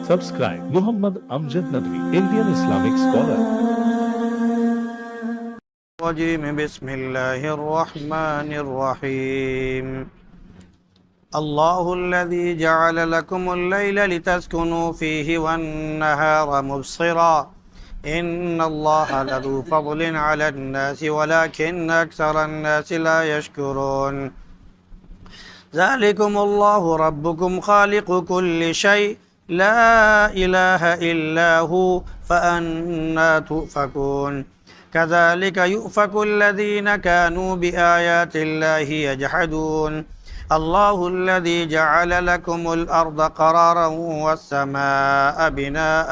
Subscribe Muhammad Amjad Nadwi, Indian Islamic scholar. بسم الله الرحمن الرحيم. الله الذي جعل لكم الليل لتسكنوا فيه والنهار مبصرا إن الله لذو فضل على الناس ولكن أكثر الناس لا يشكرون. ذلكم الله ربكم خالق كل شيء لا إله إلا هو فأنا تؤفكون. كذلك يؤفك الذين كانوا بآيات الله يجحدون. الله الذي جعل لكم الأرض قرارا والسماء بناء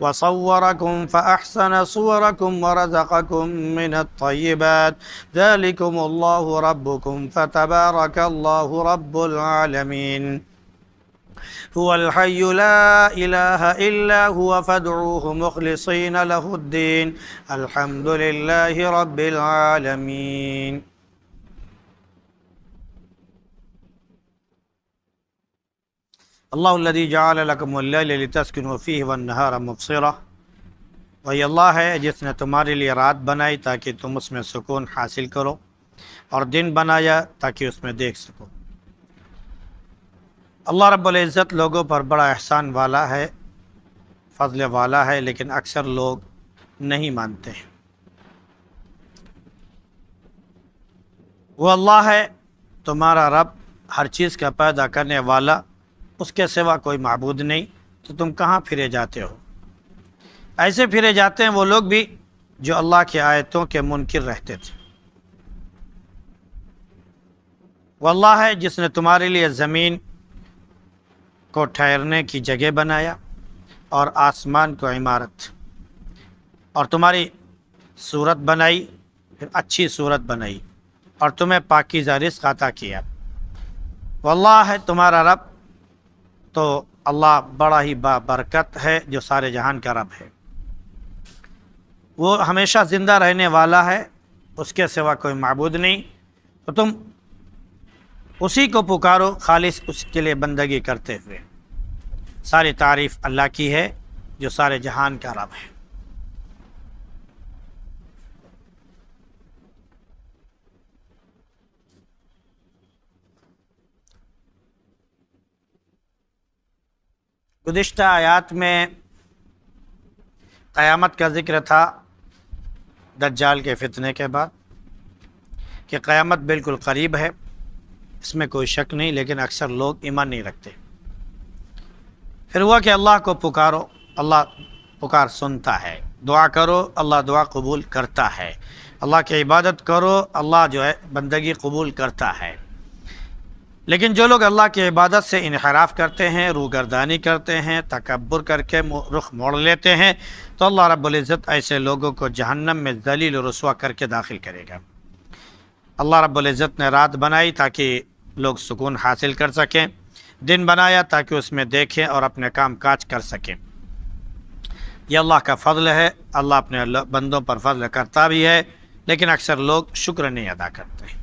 وصوركم فأحسن صوركم ورزقكم من الطيبات. ذلكم الله ربكم فتبارك الله رب العالمين. هو الحي لا إله إلا هو فادعوه مخلصين له الدين الحمد لله رب العالمين. اللہ الذی جعل لکم اللیل لتسکنوا فیہ والنہار مبصرا. وہی اللہ ہے جس نے تمہارے لیے رات بنائی تاکہ تم اس میں سکون حاصل کرو اور دن بنایا تاکہ اس میں دیکھ سکو. اللہ رب العزت لوگوں پر بڑا احسان والا ہے، فضل والا ہے، لیکن اکثر لوگ نہیں مانتے ہیں. وہ اللہ ہے تمہارا رب، ہر چیز کا پیدا کرنے والا، اس کے سوا کوئی معبود نہیں، تو تم کہاں پھرے جاتے ہو؟ ایسے پھرے جاتے ہیں وہ لوگ بھی جو اللہ کی آیتوں کے منکر رہتے تھے. وہ اللہ ہے جس نے تمہارے لیے زمین کو ٹھہرنے کی جگہ بنایا اور آسمان کو عمارت، اور تمہاری صورت بنائی، پھر اچھی صورت بنائی، اور تمہیں پاکیزہ رزق عطا کیا. واللہ ہے تمہارا رب، تو اللہ بڑا ہی برکت ہے جو سارے جہان کا رب ہے. وہ ہمیشہ زندہ رہنے والا ہے، اس کے سوا کوئی معبود نہیں، تو تم اسی کو پکارو خالص اس کے لیے بندگی کرتے ہوئے. ساری تعریف اللہ کی ہے جو سارے جہان کا رب ہے. گزشتہ آیات میں قیامت کا ذکر تھا دجال کے فتنے کے بعد، کہ قیامت بالکل قریب ہے، اس میں کوئی شک نہیں، لیکن اکثر لوگ ایمان نہیں رکھتے. پھر ہوا کہ اللہ کو پکارو، اللہ پکار سنتا ہے. دعا کرو، اللہ دعا قبول کرتا ہے. اللہ کی عبادت کرو، اللہ جو ہے بندگی قبول کرتا ہے. لیکن جو لوگ اللہ کی عبادت سے انحراف کرتے ہیں، روگردانی کرتے ہیں، تکبر کر کے رخ موڑ لیتے ہیں، تو اللہ رب العزت ایسے لوگوں کو جہنم میں ذلیل و رسوا کر کے داخل کرے گا. اللہ رب العزت نے رات بنائی تاکہ لوگ سکون حاصل کر سکیں، دن بنایا تاکہ اس میں دیکھیں اور اپنے کام کاج کر سکیں. یہ اللہ کا فضل ہے. اللہ اپنے بندوں پر فضل کرتا بھی ہے، لیکن اکثر لوگ شکر نہیں ادا کرتے.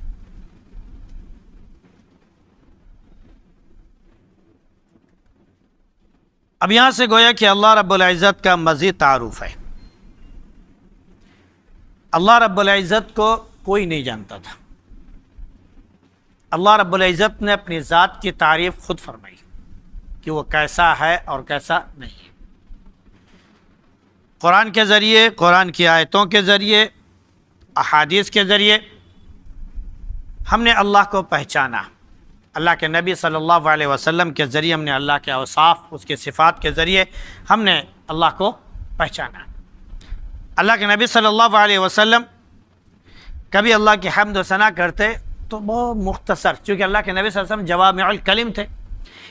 اب یہاں سے گویا کہ اللہ رب العزت کا مزید تعارف ہے. اللہ رب العزت کو کوئی نہیں جانتا تھا. اللہ رب العزت نے اپنی ذات کی تعریف خود فرمائی کہ وہ کیسا ہے اور کیسا نہیں. قرآن کے ذریعے، قرآن کی آیتوں کے ذریعے، احادیث کے ذریعے ہم نے اللہ کو پہچانا. اللہ کے نبی صلی اللہ علیہ وسلم کے ذریعے ہم نے اللہ کے اوصاف، اس کے صفات کے ذریعے ہم نے اللہ کو پہچانا. اللہ کے نبی صلی اللہ علیہ وسلم کبھی اللہ کی حمد و ثنا کرتے تو بہت مختصر، چونکہ اللہ کے نبی صلی اللہ علیہ وسلم جوامع الکلم تھے،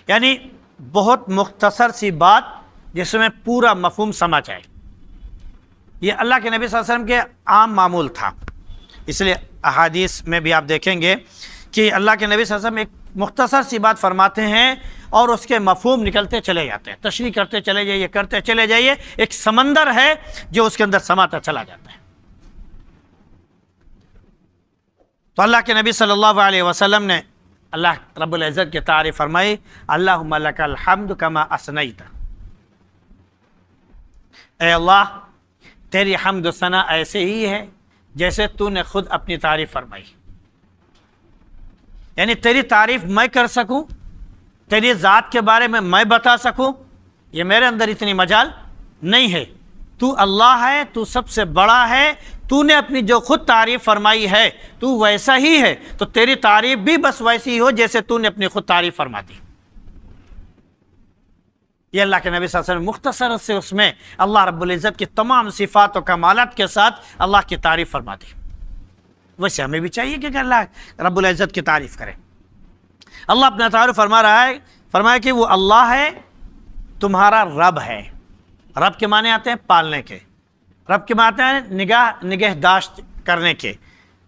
یعنی بہت مختصر سی بات جس میں پورا مفہوم سمجھ آئے. یہ اللہ کے نبی صلی اللہ علیہ وسلم کے عام معمول تھا. اس لیے احادیث میں بھی آپ دیکھیں گے کہ اللہ کے نبی صلی اللہ علیہ وسلم ایک مختصر سی بات فرماتے ہیں اور اس کے مفہوم نکلتے چلے جاتے ہیں، تشریح کرتے چلے جائیے، کرتے چلے جائیے، ایک سمندر ہے جو اس کے اندر سماتا چلا جاتا ہے. تو اللہ کے نبی صلی اللہ علیہ وسلم نے اللہ رب العزت کی تعریف فرمائی، اللہم لک الحمد کما اثنیت، اے اللہ تیری حمد و ثنا ایسے ہی ہے جیسے تو نے خود اپنی تعریف فرمائی، یعنی تیری تعریف میں کر سکوں، تیری ذات کے بارے میں بتا سکوں، یہ میرے اندر اتنی مجال نہیں ہے۔ تو اللہ ہے، تو سب سے بڑا ہے، تو نے اپنی جو خود تعریف فرمائی ہے تو ویسا ہی ہے، تو تیری تعریف بھی بس ویسی ہی ہو جیسے تو نے اپنی خود تعریف فرما دی۔ یہ اللہ کے نبی صلی اللہ علیہ وسلم مختصر سے اس میں اللہ رب العزت کی تمام صفات و کمالات کے ساتھ اللہ کی تعریف فرما دی۔ ویسے ہمیں بھی چاہیے کہ اللہ رب العزت کی تعریف کریں۔ اللہ اپنا تعارف فرما رہا ہے، فرمایا کہ وہ اللہ ہے، تمہارا رب ہے۔ رب کے معنی آتے ہیں پالنے کے، رب کے معنی آتے ہیں نگہداشت کرنے کے،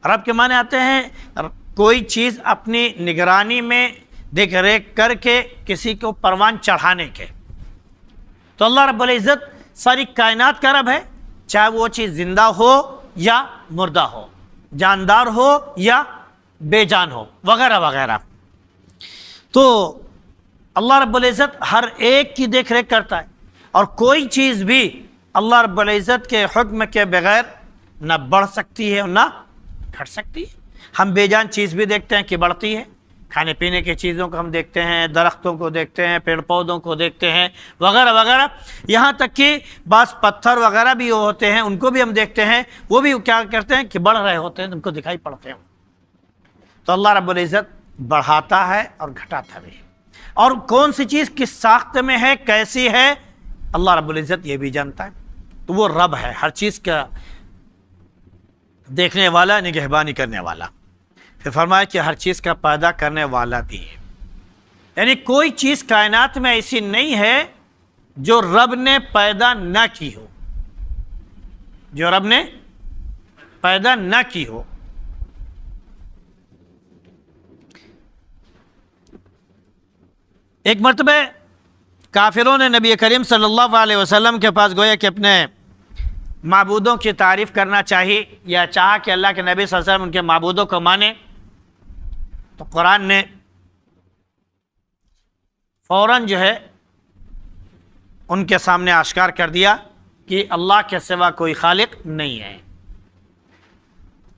رب کے معنی آتے ہیں کوئی چیز اپنی نگرانی میں دیکھ ریکھ کر کے کسی کو پروان چڑھانے کے۔ تو اللہ رب العزت ساری کائنات کا رب ہے، چاہے وہ چیز زندہ ہو یا مردہ ہو، جاندار ہو یا بے جان ہو، وغیرہ وغیرہ۔ تو اللہ رب العزت ہر ایک کی دیکھ ریکھ کرتا ہے، اور کوئی چیز بھی اللہ رب العزت کے حکم کے بغیر نہ بڑھ سکتی ہے اور نہ گھٹ سکتی ہے۔ ہم بے جان چیز بھی دیکھتے ہیں کہ بڑھتی ہے، کھانے پینے کی چیزوں کو ہم دیکھتے ہیں، درختوں کو دیکھتے ہیں، پیڑ پودوں کو دیکھتے ہیں، وغیرہ وغیرہ، یہاں تک کہ بعض پتھر وغیرہ بھی ہوتے ہیں ان کو بھی ہم دیکھتے ہیں، وہ بھی کیا کرتے ہیں کہ بڑھ رہے ہوتے ہیں، ان کو دکھائی پڑتے ہیں۔ تو اللہ رب العزت بڑھاتا ہے اور گھٹاتا بھی ہے، اور کون سی چیز کس ساخت میں ہے، کیسی ہے، اللہ رب العزت یہ بھی جانتا ہے۔ تو وہ رب ہے، ہر چیز کا دیکھنے والا، نگہبانی کرنے والا۔ پھر فرمایا کہ ہر چیز کا پیدا کرنے والا بھی ہے، یعنی کوئی چیز کائنات میں ایسی نہیں ہے جو رب نے پیدا نہ کی ہو، جو رب نے پیدا نہ کی ہو۔ ایک مرتبہ کافروں نے نبی کریم صلی اللہ علیہ وسلم کے پاس گویا کہ اپنے معبودوں کی تعریف کرنا چاہیے، یا چاہا کہ اللہ کے نبی صلی اللہ علیہ وسلم ان کے معبودوں کو مانے، تو قرآن نے فوراً جو ہے ان کے سامنے آشکار کر دیا کہ اللہ کے سوا کوئی خالق نہیں ہے۔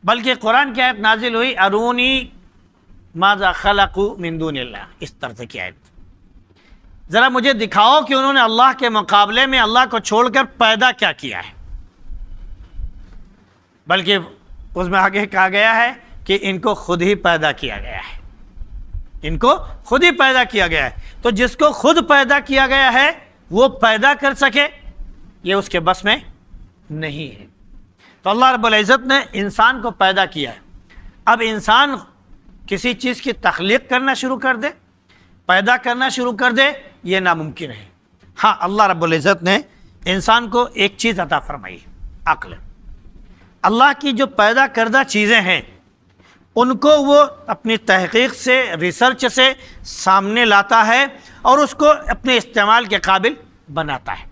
بلکہ قرآن کی آیت نازل ہوئی، ارونی ماذا خلقوا من دون اللہ، اس طرح کی آیت، ذرا مجھے دکھاؤ کہ انہوں نے اللہ کے مقابلے میں اللہ کو چھوڑ کر پیدا کیا کیا ہے۔ بلکہ اس میں آگے کہا گیا ہے کہ ان کو خود ہی پیدا کیا گیا ہے، ان کو خود ہی پیدا کیا گیا ہے۔ تو جس کو خود پیدا کیا گیا ہے وہ پیدا کر سکے، یہ اس کے بس میں نہیں ہے۔ تو اللہ رب العزت نے انسان کو پیدا کیا ہے، اب انسان کسی چیز کی تخلیق کرنا شروع کر دے، پیدا کرنا شروع کر دے، یہ ناممکن ہے۔ ہاں، اللہ رب العزت نے انسان کو ایک چیز عطا فرمائی، عقل۔ اللہ کی جو پیدا کردہ چیزیں ہیں ان کو وہ اپنی تحقیق سے، ریسرچ سے سامنے لاتا ہے اور اس کو اپنے استعمال کے قابل بناتا ہے۔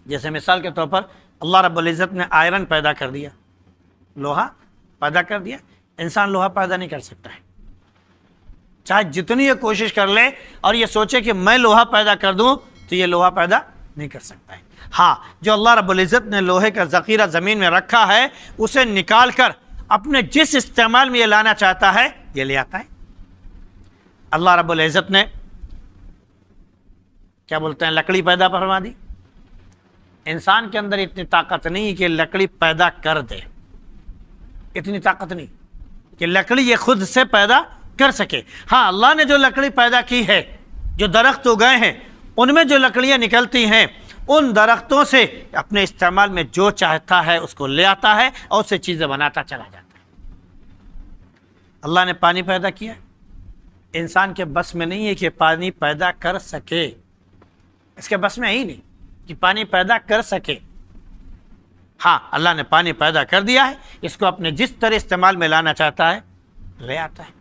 جیسے مثال کے طور پر اللہ رب العزت نے آئرن پیدا کر دیا، لوہا پیدا کر دیا، انسان لوہا پیدا نہیں کر سکتا ہے، چاہے جتنی یہ کوشش کر لے اور یہ سوچے کہ میں لوہا پیدا کر دوں تو یہ لوہا پیدا نہیں کر سکتا ہے۔ ہاں، جو اللہ رب العزت نے لوہے کا ذخیرہ زمین میں رکھا ہے اسے نکال کر اپنے جس استعمال میں یہ لانا چاہتا ہے یہ لے آتا ہے۔ اللہ رب العزت نے کیا بولتے ہیں، لکڑی پیدا فرما دی۔ انسان کے اندر اتنی طاقت نہیں کہ لکڑی پیدا کر دے، اتنی طاقت نہیں کہ لکڑی یہ خود سے پیدا کر سکے۔ ہاں، اللہ نے جو لکڑی پیدا کی ہے، جو درخت اگائے ہیں ان میں جو لکڑیاں نکلتی ہیں، ان درختوں سے اپنے استعمال میں جو چاہتا ہے اس کو لے آتا ہے اور اسے چیزیں بناتا چلا جاتا ہے۔ اللہ نے پانی پیدا کیا، انسان کے بس میں نہیں ہے کہ پانی پیدا کر سکے، اس کے بس میں ہی نہیں کہ پانی پیدا کر سکے۔ ہاں، اللہ نے پانی پیدا کر دیا ہے، اس کو اپنے جس طرح استعمال میں لانا چاہتا ہے لے آتا ہے۔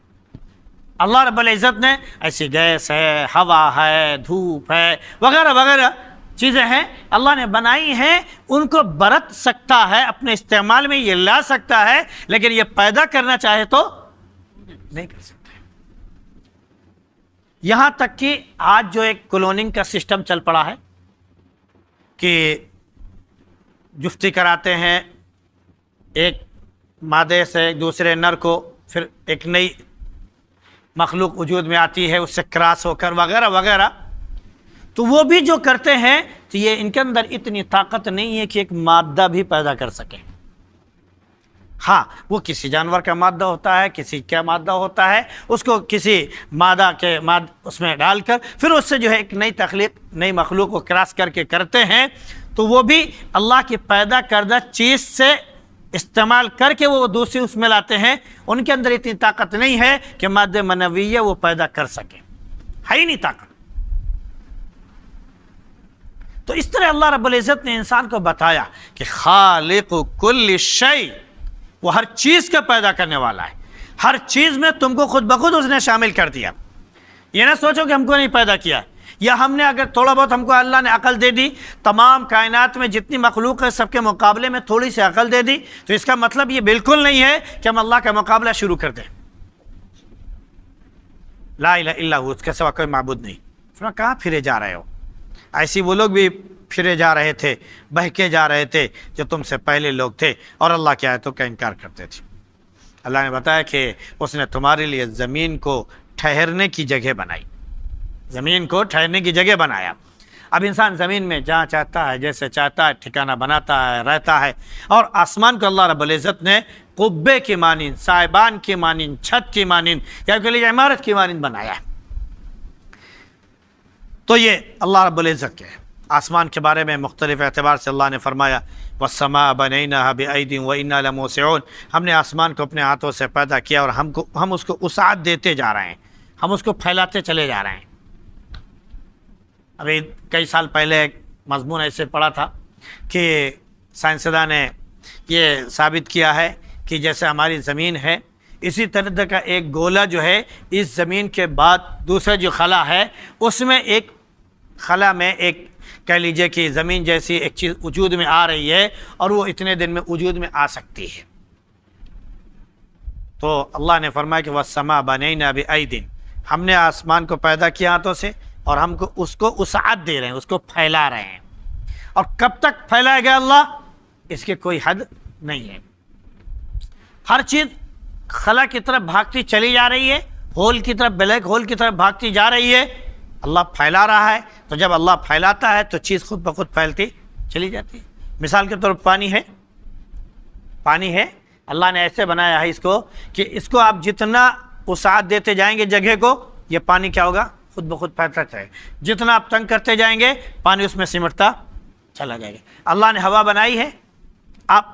اللہ رب العزت نے ایسی گیس ہے، ہوا ہے، دھوپ ہے، وغیرہ وغیرہ چیزیں ہیں اللہ نے بنائی ہیں، ان کو برت سکتا ہے، اپنے استعمال میں یہ لا سکتا ہے، لیکن یہ پیدا کرنا چاہے تو نہیں کر سکتا ہے۔ یہاں تک کہ آج جو ایک کلوننگ کا سسٹم چل پڑا ہے کہ جفتی کراتے ہیں ایک مادے سے دوسرے نر کو، پھر ایک نئی مخلوق وجود میں آتی ہے اس سے کراس ہو کر وغیرہ وغیرہ، تو وہ بھی جو کرتے ہیں تو یہ ان کے اندر اتنی طاقت نہیں ہے کہ ایک مادہ بھی پیدا کر سکے۔ ہاں وہ کسی جانور کا مادہ ہوتا ہے، کسی کا مادہ ہوتا ہے، اس کو کسی مادہ کے اس میں ڈال کر پھر اس سے جو ہے ایک نئی تخلیق، نئی مخلوق کو کراس کر کے کرتے ہیں، تو وہ بھی اللہ کی پیدا کردہ چیز سے استعمال کر کے وہ دوسری اس میں لاتے ہیں۔ ان کے اندر اتنی طاقت نہیں ہے کہ مادہ منویہ وہ پیدا کر سکے، ہے ہی نہیں طاقت۔ تو اس طرح اللہ رب العزت نے انسان کو بتایا کہ خالق کل شیء، وہ ہر چیز کا پیدا کرنے والا ہے، ہر چیز میں تم کو خود بخود اس نے شامل کر دیا۔ یہ نہ سوچو کہ ہم کو نہیں پیدا کیا، یا ہم نے اگر تھوڑا بہت ہم کو اللہ نے عقل دے دی، تمام کائنات میں جتنی مخلوق ہے سب کے مقابلے میں تھوڑی سی عقل دے دی، تو اس کا مطلب یہ بالکل نہیں ہے کہ ہم اللہ کا مقابلہ شروع کر دیں۔ لا الہ الا ہو، اس کے سوا کوئی معبود نہیں۔ فرمایا کہاں پھرے جا رہے ہو؟ ایسی وہ لوگ بھی پھرے جا رہے تھے، بہکے جا رہے تھے جو تم سے پہلے لوگ تھے اور اللہ کی آیتوں کا انکار کرتے تھے۔ اللہ نے بتایا کہ اس نے تمہارے لیے زمین کو ٹھہرنے کی جگہ بنائی، زمین کو ٹھہرنے کی جگہ بنایا۔ اب انسان زمین میں جہاں چاہتا ہے، جیسے چاہتا ہے ٹھکانہ بناتا ہے، رہتا ہے، اور آسمان کو اللہ رب العزت نے قبے کی مانند، سائبان کی مانند، چھت کی مانند یا کہ لیے عمارت کی مانند بنایا ہے۔ تو یہ اللہ رب العزت کے آسمان کے بارے میں مختلف اعتبار سے اللہ نے فرمایا وَالسَّمَاءَ بَنَيْنَاهَا بِأَيْدٍ وَإِنَّا لَمُوسِعُونَ، ہم نے آسمان کو اپنے ہاتھوں سے پیدا کیا اور ہم اس کو وسعت دیتے جا رہے ہیں، ہم اس کو پھیلاتے چلے جا رہے ہیں۔ ابھی کئی سال پہلے ایک مضمون ایسے پڑھا تھا کہ سائنسداں نے یہ ثابت کیا ہے کہ جیسے ہماری زمین ہے، اسی طرح کا ایک گولہ جو ہے اس زمین کے بعد دوسرا جو خلا ہے اس میں ایک خلا میں ایک کہہ لیجئے کہ زمین جیسی ایک چیز وجود میں آ رہی ہے اور وہ اتنے دن میں وجود میں آ سکتی ہے۔ تو اللہ نے فرمایا کہ وَالسَّمَاءَ بَنَيْنَا بِأَيْدٍ، ہم نے آسمان کو پیدا کیا ہاتھوں سے اور ہم کو اس کو وسعت دے رہے ہیں، اس کو پھیلا رہے ہیں۔ اور کب تک پھیلائے گا اللہ، اس کے کوئی حد نہیں ہے۔ ہر چیز خلا کی طرف بھاگتی چلی جا رہی ہے، ہول کی طرف، بلیک ہول کی طرف بھاگتی جا رہی ہے، اللہ پھیلا رہا ہے۔ تو جب اللہ پھیلاتا ہے تو چیز خود بخود پھیلتی چلی جاتی ہے۔ مثال کے طور پر پانی ہے، اللہ نے ایسے بنایا ہے اس کو کہ اس کو آپ جتنا وسعت دیتے جائیں گے جگہ کو، یہ پانی کیا ہوگا، خود بخود پھیلتا جائے گا۔ جتنا آپ تنگ کرتے جائیں گے پانی اس میں سمٹتا چلا جائے گا۔ اللہ نے ہوا بنائی ہے، آپ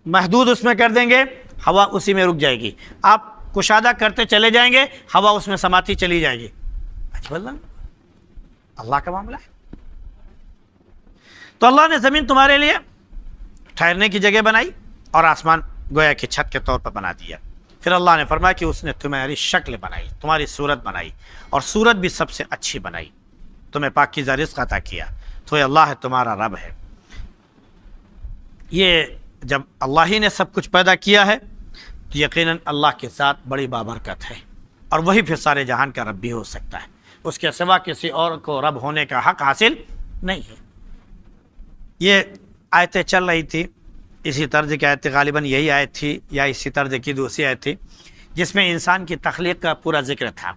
محدود اس میں کر دیں گے، ہوا اسی میں رک جائے گی۔ آپ کشادہ کرتے چلے جائیں گے، ہوا اس میں سماتی چلی جائے گی۔ اللہ کا معاملہ ہے۔ تو اللہ نے زمین تمہارے لیے ٹھہرنے کی جگہ بنائی اور آسمان گویا کہ چھت کے طور پر بنا دیا۔ پھر اللہ نے فرمایا کہ اس نے تمہاری شکل بنائی، تمہاری صورت بنائی، اور صورت بھی سب سے اچھی بنائی، تمہیں پاکیزہ رزق عطا کیا، تو یہ اللہ ہے تمہارا رب ہے۔ یہ جب اللہ ہی نے سب کچھ پیدا کیا ہے تو یقیناً اللہ کے ساتھ بڑی بابرکت ہے، اور وہی پھر سارے جہان کا رب بھی ہو سکتا ہے، اس کے سوا کسی اور کو رب ہونے کا حق حاصل نہیں ہے۔ یہ آیتیں چل رہی تھی، اسی طرز کی آیت غالباً یہی آیت تھی یا اسی طرز کی دوسری آیت تھی جس میں انسان کی تخلیق کا پورا ذکر تھا۔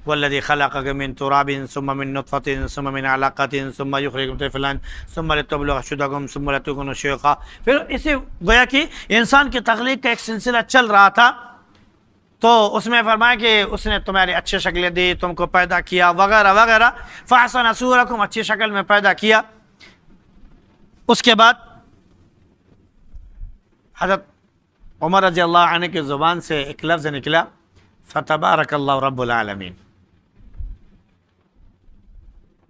والذی خلقک من تراب ثم من نطفۃ ثم من علقۃ ثم یخرجکم طفلا ثم لتبلغوا اشدکم ثم لتکونوا شیوخا۔ پھر اسی گویا کہ انسان کی تخلیق کا ایک سلسلہ چل رہا تھا، تو اس میں فرمایا کہ اس نے تمہاری اچھی شکلیں دی، تم کو پیدا کیا وغیرہ وغیرہ، فاحسن صورکم، اچھی شکل میں پیدا کیا۔ اس کے بعد حضرت عمر رضی اللہ عنہ کی زبان سے ایک لفظ نکلا، فتبارک اللہ رب العالمین،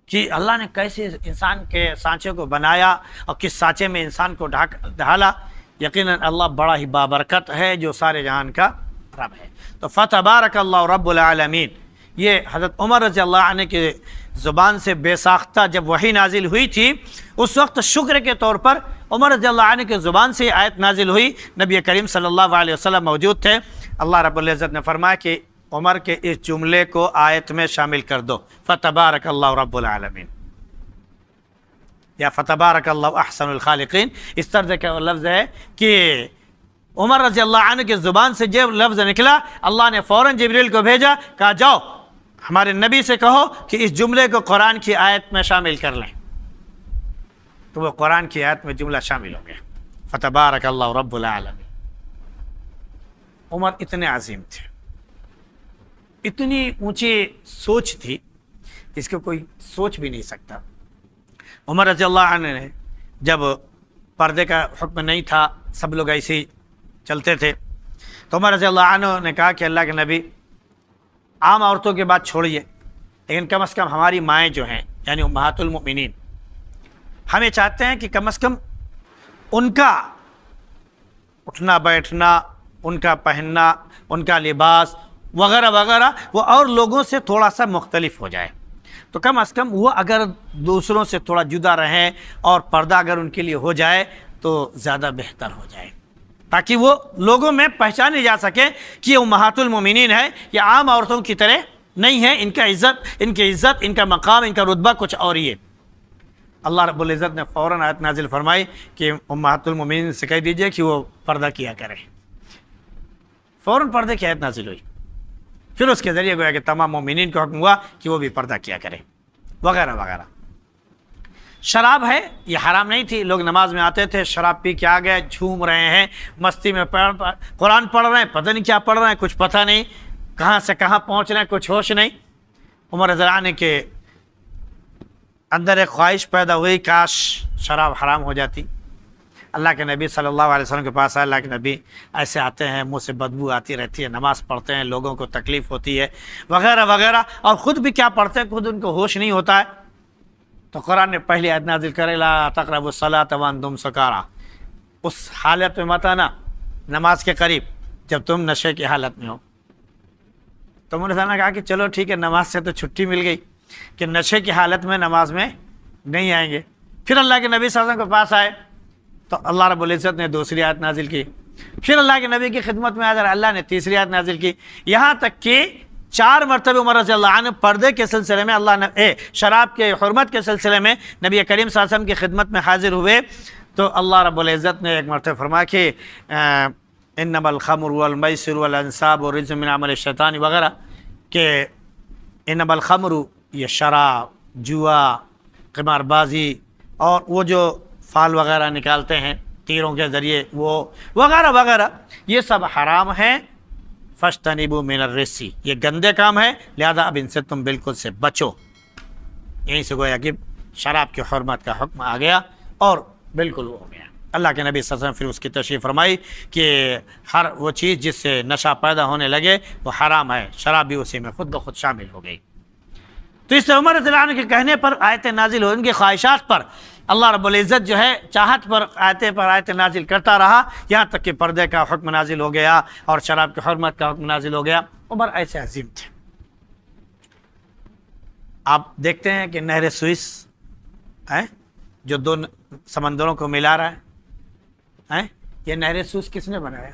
کہ اللہ نے کیسے انسان کے سانچے کو بنایا اور کس سانچے میں انسان کو ڈھالا۔ یقیناً اللہ بڑا ہی بابرکت ہے جو سارے جہان کا رب ہے۔ تو فتبارک اللہ رب العالمین، یہ حضرت عمر رضی اللہ عنہ کی زبان سے بے ساختہ جب وحی نازل ہوئی تھی، اس وقت شکر کے طور پر عمر رضی اللہ عنہ کی زبان سے آیت نازل ہوئی، نبی کریم صلی اللہ علیہ وسلم موجود تھے۔ اللہ رب العزت نے فرمایا کہ عمر کے اس جملے کو آیت میں شامل کر دو، فتبارک اللہ رب العالمین یا فتبارک اللہ احسن الخالقین، اس طرح کا لفظ ہے کہ عمر رضی اللہ عنہ کی زبان سے جب لفظ نکلا، اللہ نے فوراً جبریل کو بھیجا، کہا جاؤ ہمارے نبی سے کہو کہ اس جملے کو قرآن کی آیت میں شامل کر لیں، تو وہ قرآن کی آیت میں جملہ شامل ہو گیا، فتبارک اللہ رب العالمین۔ عمر اتنے عظیم تھے، اتنی اونچی سوچ تھی اس کو کوئی سوچ بھی نہیں سکتا۔ عمر رضی اللہ عنہ نے جب پردے کا حکم نہیں تھا، سب لوگ ایسے ہی چلتے تھے، تو عمر رضی اللہ عنہ نے کہا کہ اللہ کے نبی عام عورتوں کے بات چھوڑیے، لیکن کم از کم ہماری مائیں جو ہیں یعنی امہات المؤمنین، ہمیں چاہتے ہیں کہ کم از کم ان کا اٹھنا بیٹھنا، ان کا پہننا، ان کا لباس وغیرہ وغیرہ وہ اور لوگوں سے تھوڑا سا مختلف ہو جائے، تو کم از کم وہ اگر دوسروں سے تھوڑا جدا رہیں اور پردہ اگر ان کے لیے ہو جائے تو زیادہ بہتر ہو جائے، تاکہ وہ لوگوں میں پہچانے جا سکے کہ یہ امہات المومنین ہے، یہ عام عورتوں کی طرح نہیں ہے، ان کی عزت، ان کا مقام، ان کا رتبہ کچھ اور ہی ہے۔ اللہ رب العزت نے فوراً آیت نازل فرمائی کہ امہات المومنین سے کہہ دیجئے کہ وہ پردہ کیا کریں، فوراً پردے کی آیت نازل ہوئی، پھر اس کے ذریعے گویا کہ تمام مومنین کو حکم ہوا کہ وہ بھی پردہ کیا کریں وغیرہ وغیرہ۔ شراب ہے، یہ حرام نہیں تھی، لوگ نماز میں آتے تھے، شراب پی کے آ گئے، جھوم رہے ہیں، مستی میں قرآن پڑھ رہے ہیں، پتہ نہیں کیا پڑھ رہے ہیں، کچھ پتہ نہیں، کہاں سے کہاں پہنچ رہے ہیں، کچھ ہوش نہیں۔ عمر رضی اللہ عنہ کے اندر ایک خواہش پیدا ہوئی، کاش شراب حرام ہو جاتی۔ اللہ کے نبی صلی اللہ علیہ وسلم کے پاس آئے، اللہ کے نبی ایسے آتے ہیں، منہ سے بدبو آتی رہتی ہے، نماز پڑھتے ہیں، لوگوں کو تکلیف ہوتی ہے وغیرہ وغیرہ، اور خود بھی کیا پڑھتے ہیں، خود ان کو ہوش نہیں ہوتا ہے۔ تو قرآن نے پہلی آیت نازل کرے، لا تقربوا الصلاۃ وانتم سکارى، اس حالت میں مت آنا نماز کے قریب جب تم نشے کی حالت میں ہو۔ تو انہوں نے کہا کہ چلو ٹھیک ہے، نماز سے تو چھٹی مل گئی کہ نشے کی حالت میں نماز میں نہیں آئیں گے۔ پھر اللہ کے نبی صلی اللہ علیہ وسلم کے پاس آئے تو اللہ رب العزت نے دوسری آیت نازل کی، پھر اللہ کے نبی کی خدمت میں آ اللہ نے تیسری آیت نازل کی، یہاں تک کہ 4 مرتبہ عمر رضی اللہ عنہ پردے کے سلسلے میں اللہ نے شراب کے حرمت کے سلسلے میں نبی کریم صلی اللہ علیہ وسلم کی خدمت میں حاضر ہوئے، تو اللہ رب العزت نے ایک مرتبہ فرمایا کہ انما الخمر والمیسر والانصاب رجس من عمل الشیطان وغیرہ، کہ انما الخمر یہ شراب، جوا، قمار بازی اور وہ جو فال وغیرہ نکالتے ہیں تیروں کے ذریعے وہ وغیرہ وغیرہ، یہ سب حرام ہیں، فاجتنبوا من الرجس، یہ گندے کام ہے، لہذا اب ان سے تم بالکل سے بچو۔ یہیں سے گویا کہ شراب کی حرمت کا حکم آ گیا اور بالکل وہ ہو گیا۔ اللہ کے نبی صلی اللہ علیہ وسلم پھر اس کی تشریح فرمائی کہ ہر وہ چیز جس سے نشہ پیدا ہونے لگے وہ حرام ہے، شراب بھی اسی میں خود بخود شامل ہو گئی۔ تو اس سے عمر رضی اللہ عنہ کے کہنے پر آیتیں نازل ہوئی، ان کی خواہشات پر اللہ رب العزت جو ہے چاہت پر آیتیں نازل کرتا رہا، یہاں تک کہ پردے کا حکم نازل ہو گیا اور شراب کی حرمت کا حکم نازل ہو گیا۔ عمر ایسے عظیم تھے۔ آپ دیکھتے ہیں کہ نہر سوئس ہے جو 2 سمندروں کو ملا رہا ہے، یہ نہر سوئس کس نے بنایا؟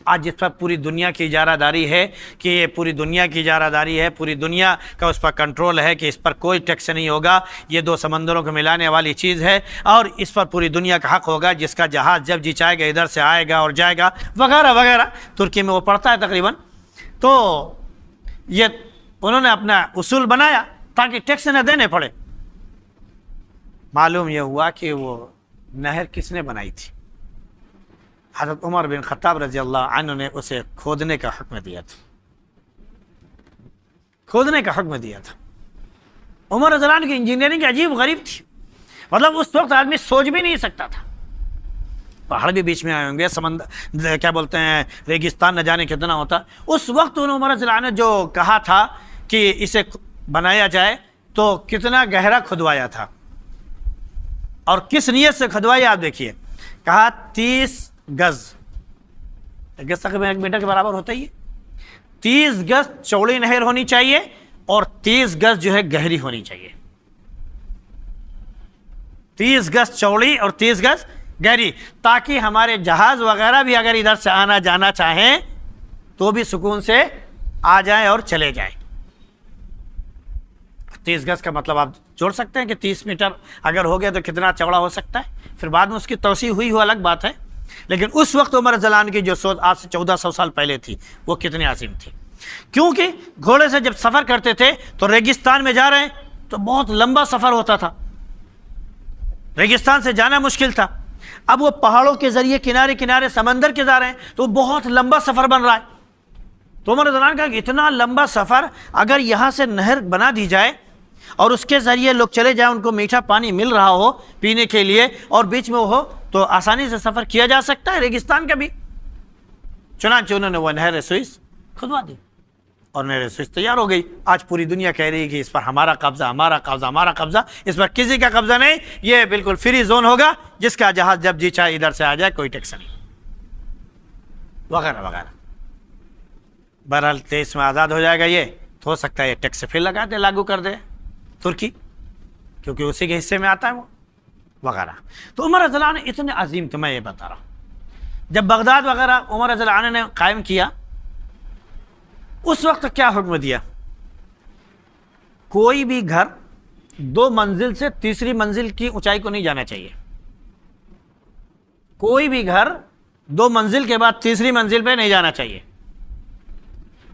آج جس پر پوری دنیا کی اجارہ داری ہے کہ یہ پوری دنیا کی اجارہ داری ہے، پوری دنیا کا اس پر کنٹرول ہے کہ اس پر کوئی ٹیکس نہیں ہوگا، یہ 2 سمندروں کو ملانے والی چیز ہے اور اس پر پوری دنیا کا حق ہوگا، جس کا جہاز جب جی چاہے گا ادھر سے آئے گا اور جائے گا وغیرہ وغیرہ، ترکی میں وہ پڑتا ہے تقریباً۔ تو یہ انہوں نے اپنا اصول بنایا تاکہ ٹیکس نہ دینے پڑے۔ معلوم یہ ہوا کہ وہ نہر کس نے بنائی تھی؟ حضرت عمر بن خطاب رضی اللہ عنہ نے اسے کھودنے کا حکم دیا تھا، کھودنے کا حکم دیا تھا۔ عمر رضی اللہ عنہ کی انجینئرنگ عجیب غریب تھی، مطلب اس وقت آدمی سوچ بھی نہیں سکتا تھا۔ پہاڑ بھی بیچ میں آئے ہوں گے، سمندر کیا بولتے ہیں، ریگستان نہ جانے کتنا ہوتا۔ اس وقت انہوں عمر رضی اللہ عنہ نے جو کہا تھا کہ اسے بنایا جائے تو کتنا گہرا کھدوایا تھا اور کس نیت سے کھدوایا آپ دیکھیے۔ کہا 30 گز، گز تقریباً 1 میٹر کے برابر ہوتا ہی ہے، 30 گز چوڑی نہر ہونی چاہیے اور 30 گز جو ہے گہری ہونی چاہیے، 30 گز چوڑی اور 30 گز گہری، تاکہ ہمارے جہاز وغیرہ بھی اگر ادھر سے آنا جانا چاہیں تو بھی سکون سے آ جائیں اور چلے جائیں۔ 30 گز کا مطلب آپ جوڑ سکتے ہیں کہ 30 میٹر اگر ہو گیا تو کتنا چوڑا ہو سکتا ہے، پھر بعد میں اس کی توسیع ہوئی ہو الگ بات ہے، لیکن اس وقت عمر رضی اللہ عنہ کی جو سوچ آج سے 1400 سال پہلے تھی وہ کتنی عظیم تھی، کیونکہ گھوڑے سے جب سفر کرتے تھے تو ریگستان میں جا رہے ہیں تو بہت لمبا سفر ہوتا تھا، ریگستان سے جانا مشکل تھا، اب وہ پہاڑوں کے ذریعے کنارے کنارے سمندر کے جا رہے ہیں تو بہت لمبا سفر بن رہا ہے۔ تو عمر رضی اللہ عنہ کہا کہ اتنا لمبا سفر اگر یہاں سے نہر بنا دی جائے اور اس کے ذریعے لوگ چلے جائیں، ان کو میٹھا پانی مل رہا ہو پینے کے لیے اور بیچ میں وہ ہو تو آسانی سے سفر کیا جا سکتا ہے ریگستان کا بھی۔ چنانچہ انہوں نے وہ نہر سوئس کھدوا دی اور نہر سوئس تیار ہو گئی۔ آج پوری دنیا کہہ رہی ہے کہ اس پر ہمارا قبضہ، ہمارا قبضہ، ہمارا قبضہ، اس پر کسی کا قبضہ نہیں، یہ بالکل فری زون ہوگا، جس کا جہاز جب جی چاہے ادھر سے آ جائے، کوئی ٹیکس نہیں، وغیرہ وغیرہ۔ بہرحال 23 میں آزاد ہو جائے گا یہ، تو ہو سکتا ہے یہ ٹیکس پھر لگا دے، لاگو کر دے ترکی، کیونکہ اسی کے حصے میں آتا ہے وہ، وغیرہ۔ تو عمر رضی اللہ عنہ اتنے عظیم تھے، میں یہ بتا رہا ہوں۔ جب بغداد وغیرہ عمر رضی اللہ عنہ نے قائم کیا، اس وقت کیا حکم دیا؟ کوئی بھی گھر 2 منزل سے تیسری منزل کی اونچائی کو نہیں جانا چاہیے، کوئی بھی گھر 2 منزل کے بعد تیسری منزل پہ نہیں جانا چاہیے،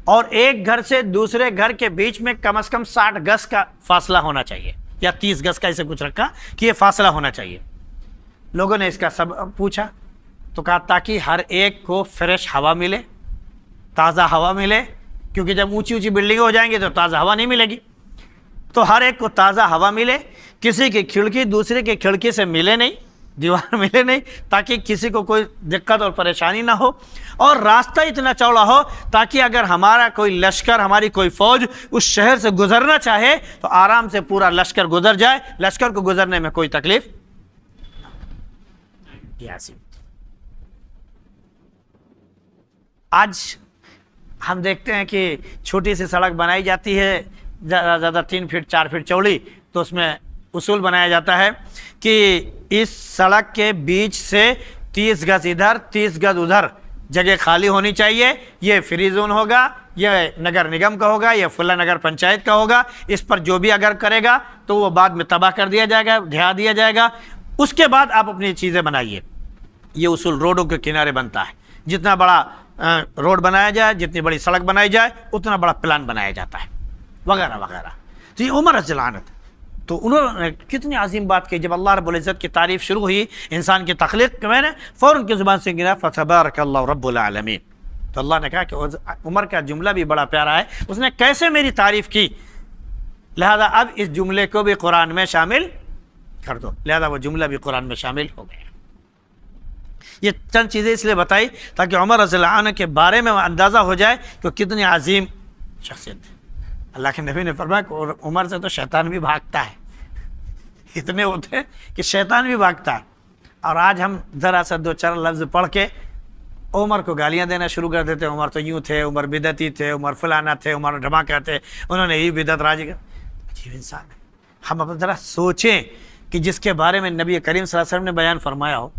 اور ایک گھر سے دوسرے گھر کے بیچ میں کم از کم 60 گز کا فاصلہ ہونا چاہیے، یا 30 گز کا اسے کچھ رکھا کہ یہ فاصلہ ہونا چاہیے۔ لوگوں نے اس کا سب پوچھا تو کہا تاکہ ہر ایک کو فریش ہوا ملے، تازہ ہوا ملے، کیونکہ جب اونچی اونچی بلڈنگیں ہو جائیں گی تو تازہ ہوا نہیں ملے گی، تو ہر ایک کو تازہ ہوا ملے، کسی کی کھڑکی دوسرے کی کھڑکی سے ملے نہیں، دیوار ملے نہیں، تاکہ کسی کو کوئی دقت اور پریشانی نہ ہو، اور راستہ اتنا چوڑا ہو تاکہ اگر ہمارا کوئی لشکر، ہماری کوئی فوج اس شہر سے گزرنا چاہے تو آرام سے پورا لشکر گزر جائے، لشکر کو گزرنے میں کوئی تکلیف نہ۔ آج ہم دیکھتے ہیں کہ چھوٹی سی سڑک بنائی جاتی ہے، زیادہ زیادہ 3 فٹ 4 فٹ چوڑی، تو اس میں اصول بنایا جاتا ہے کہ اس سڑک کے بیچ سے 30 گز ادھر 30 گز ادھر جگہ خالی ہونی چاہیے، یہ فری زون ہوگا، یہ نگر نگم کا ہوگا، یہ فلاں نگر پنچایت کا ہوگا، اس پر جو بھی اگر کرے گا تو وہ بعد میں تباہ کر دیا جائے گا، ڈھا دیا جائے گا، اس کے بعد آپ اپنی چیزیں بنائیے۔ یہ اصول روڈوں کے کنارے بنتا ہے، جتنا بڑا روڈ بنایا جائے، جتنی بڑی سڑک بنائی جائے، اتنا بڑا پلان بنایا جاتا ہے، وغیرہ وغیرہ۔ تو یہ عمر رضی اللہ عنہ، تو انہوں نے کتنی عظیم بات کی۔ جب اللہ رب العزت کی تعریف شروع ہوئی انسان کی تخلیق میں نے فوراً کی زبان سے گرا فتبارک اللہ رب العالمین، تو اللہ نے کہا کہ عمر کا جملہ بھی بڑا پیارا ہے، اس نے کیسے میری تعریف کی، لہذا اب اس جملے کو بھی قرآن میں شامل کر دو، لہذا وہ جملہ بھی قرآن میں شامل ہو گیا۔ یہ چند چیزیں اس لیے بتائی تاکہ عمر رضی اللہ عنہ کے بارے میں اندازہ ہو جائے کہ کتنی عظیم شخصیت ہے۔ اللہ کے نبی نے فرمایا کہ عمر سے تو شیطان بھی بھاگتا ہے، اتنے ہوتے ہیں کہ شیطان بھی بھاگتا ہے۔ اور آج ہم ذرا سا 2-4 لفظ پڑھ کے عمر کو گالیاں دینا شروع کر دیتے ہیں، عمر تو یوں تھے، عمر بدعتی تھے، عمر فلانا تھے، عمر دھماکہ تھے، انہوں نے یہ بدعت راج کر۔ عجیب انسان ہے۔ ہم اپنا ذرا سوچیں کہ جس کے بارے میں نبی کریم صلی اللہ علیہ وسلم نے بیان فرمایا ہو،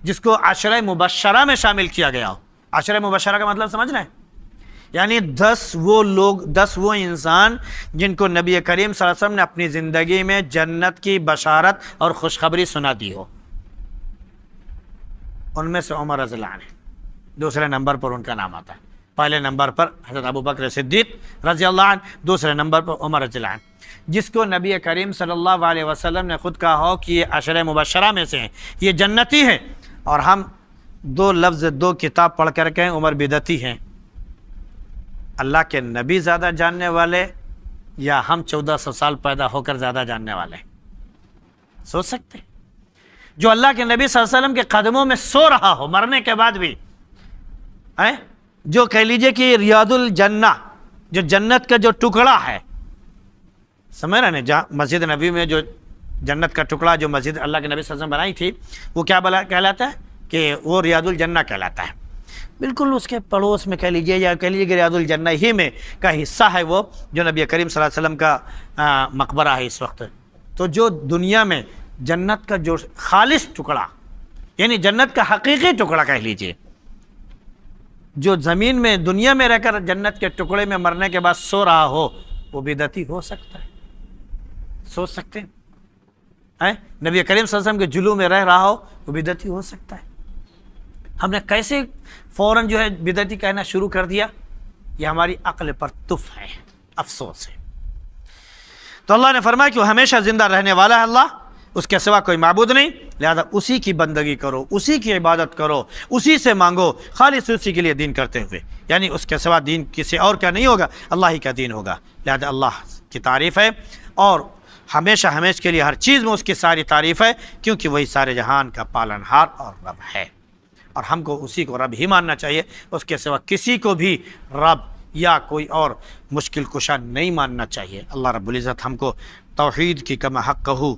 جس کو عشرہ مبشرہ میں شامل کیا گیا ہو۔ عشرہ مبشرہ کا مطلب سمجھ رہے ہیں؟ یعنی 10 وہ لوگ، 10 وہ انسان جن کو نبی کریم صلی اللہ علیہ وسلم نے اپنی زندگی میں جنت کی بشارت اور خوشخبری سنا دی ہو، ان میں سے عمر رضی اللہ عنہ دوسرے نمبر پر ان کا نام آتا ہے۔ پہلے نمبر پر حضرت ابوبکر صدیق رضی اللہ عنہ، دوسرے نمبر پر عمر رضی اللہ عنہ، جس کو نبی کریم صلی اللہ علیہ وسلم نے خود کہا ہو کہ یہ عشرہ مبشرہ میں سے ہیں، یہ جنتی ہیں، اور ہم 2 لفظ 2 کتاب پڑھ کر کہیں عمر بدعتی ہیں۔ اللہ کے نبی زیادہ جاننے والے یا ہم 1400 سال پیدا ہو کر زیادہ جاننے والے؟ سوچ سکتے؟ جو اللہ کے نبی صلی اللہ علیہ وسلم کے قدموں میں سو رہا ہو مرنے کے بعد بھی، جو کہہ لیجئے کہ ریاض الجنہ، جو جنت کا جو ٹکڑا ہے، سمجھ رہے ہیں، مسجد نبی میں جو جنت کا ٹکڑا جو مسجد اللہ کے نبی صلی اللہ علیہ وسلم بنائی تھی، وہ کیا کہلاتا ہے؟ کہ وہ ریاض الجنہ کہلاتا ہے۔ بالکل اس کے پڑوس میں کہہ لیجئے یا کہہ لیجئے کہ ریاض الجنہ ہی میں کا حصہ ہے وہ، جو نبی کریم صلی اللہ علیہ وسلم کا مقبرہ ہے اس وقت۔ تو جو دنیا میں جنت کا جو خالص ٹکڑا، یعنی جنت کا حقیقی ٹکڑا کہہ لیجئے، جو زمین میں دنیا میں رہ کر جنت کے ٹکڑے میں مرنے کے بعد سو رہا ہو وہ بدعتی ہو سکتا ہے؟ سوچ سکتے ہیں؟ نبی کریم صلی اللہ علیہ وسلم کے جلو میں رہ رہا ہو وہ بدعتی ہو سکتا ہے؟ ہم نے کیسے فوراً جو ہے بدعتی کہنا شروع کر دیا؟ یہ ہماری عقل پر تف ہے، افسوس ہے۔ تو اللہ نے فرمایا کہ وہ ہمیشہ زندہ رہنے والا ہے، اللہ اس کے سوا کوئی معبود نہیں، لہذا اسی کی بندگی کرو، اسی کی عبادت کرو، اسی سے مانگو، خالص اسی کے لیے دین کرتے ہوئے، یعنی اس کے سوا دین کسی اور کا نہیں ہوگا، اللہ ہی کا دین ہوگا۔ لہذا اللہ کی تعریف ہے اور ہمیشہ ہمیشہ کے لیے ہر چیز میں اس کی ساری تعریف ہے، کیونکہ وہی سارے جہان کا پالنہار اور رب ہے، اور ہم کو اسی کو رب ہی ماننا چاہیے، اس کے سوا کسی کو بھی رب یا کوئی اور مشکل کشا نہیں ماننا چاہیے۔ اللہ رب العزت ہم کو توحید کی کما حق کہو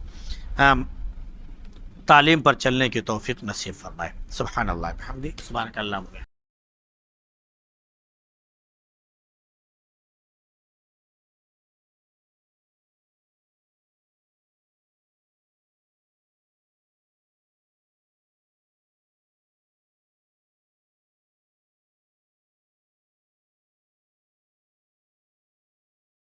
تعلیم پر چلنے کی توفیق نصیب فرمائے۔ سبحان اللہ بحمدہ، سبحانک اللہم